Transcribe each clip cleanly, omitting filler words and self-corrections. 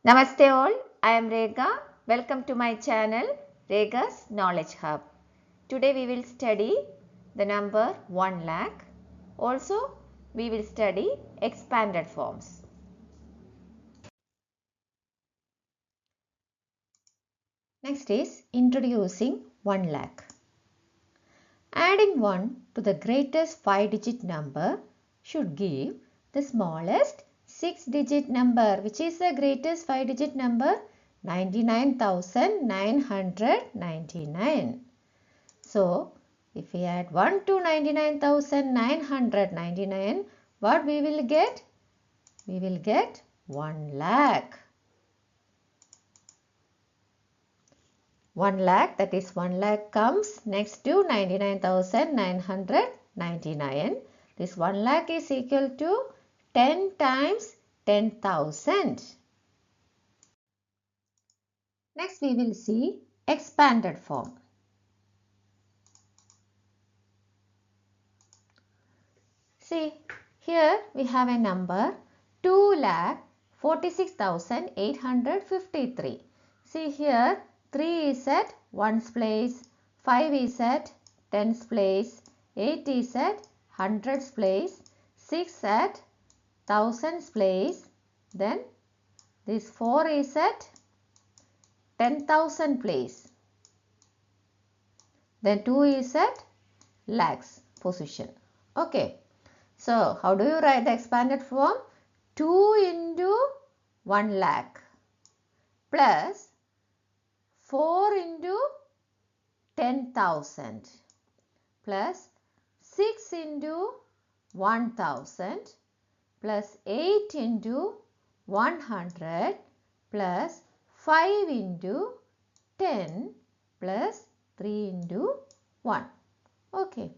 Namaste all, I am Rekha. Welcome to my channel Rekha's Knowledge Hub. Today we will study the number 1 lakh. Also we will study expanded forms. Next is introducing 1 lakh. Adding 1 to the greatest 5-digit number should give the smallest 6-digit number. Which is the greatest 5-digit number? 99,999. So, if we add 1 to 99,999, what we will get? We will get 1 lakh. 1 lakh, that is 1 lakh comes next to 99,999. This 1 lakh is equal to 10 times 10,000. Next we will see expanded form. See, here we have a number 2,46,853. See here 3 is at 1's place, 5 is at 10's place, 8 is at 100's place, 6 at 1000's place, then this 4 is at 10,000 place, then 2 is at lakhs position. Okay. So, how do you write the expanded form? 2 into 1 lakh plus 4 into 10,000 plus 6 into 1,000 plus 8 into 100 plus 5 into 10 plus 3 into 1. Okay.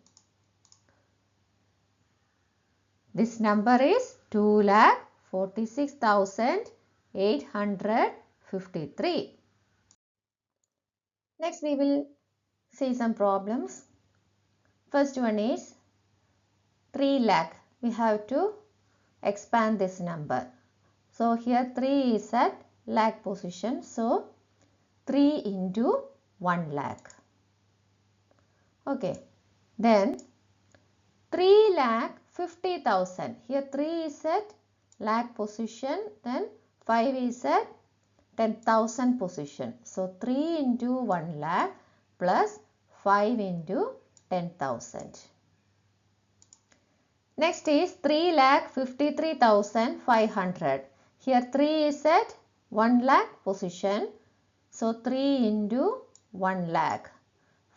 This number is 2,46,853. Next we will see some problems. First one is 3 lakh. We have to expand this number. So here 3 is at lakh position. So 3 into 1 lakh. Okay. Then 3,50,000. Here 3 is at lakh position. Then 5 is at 10,000 position. So 3 into 1 lakh plus 5 into 10,000. Next is 3,53,500. Here 3 is at 1 lakh position. So 3 into 1 lakh.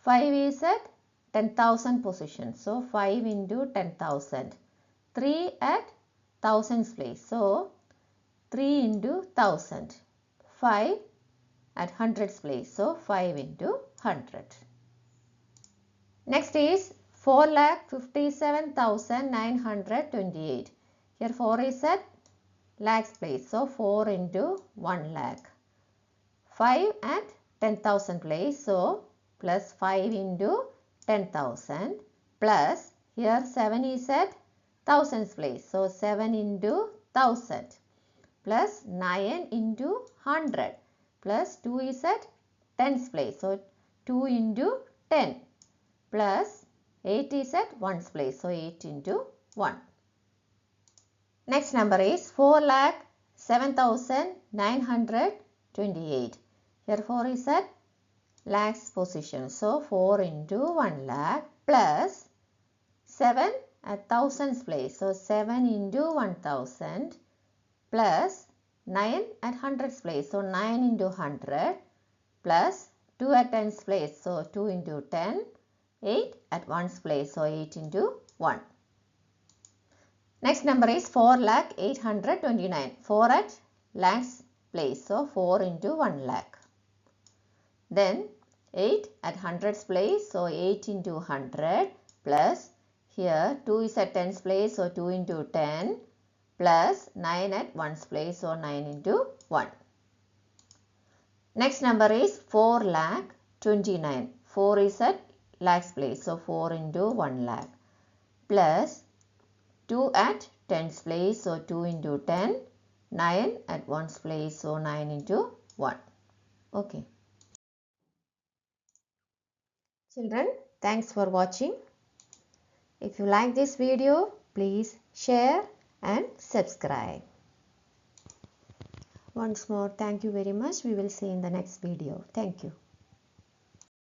5 is at 10,000 position. So 5 into 10,000. 3 at 1000's place. So 3 into 1000. 5 at 100's place. So 5 into 100. Next is 4,57,928. Here 4 is at lakhs place. So 4 into 1 lakh. 5 at 10,000 place. So plus 5 into 10,000 plus here 7 is at 1000's place. So 7 into 1000 plus 9 into 100 plus 2 is at 10's place. So 2 into 10 plus 8 is at 1's place. So 8 into 1. Next number is 4,07,928. Here 4 is at lakhs position. So 4 into 1 lakh plus 7 at 1000's place. So 7 into 1000 plus 9 at 100's place. So 9 into 100 plus 2 at 10's place. So 2 into 10. 8 at 1's place. So 8 into 1. Next number is 4,08,29. 4 at lakhs place. So 4 into 1 lakh. Then 8 at 100's place. So 8 into 100 plus here 2 is at 10's place. So 2 into 10 plus 9 at 1's place. So 9 into 1. Next number is 4,29,000. 4 is at lakhs place. So 4 into 1 lakh plus 2 at 10's place. So 2 into 10 9 at 1's place, so 9 into 1. Okay. Children, thanks for watching. If you like this video, please share and subscribe. Once more, thank you very much. We will see in the next video. Thank you.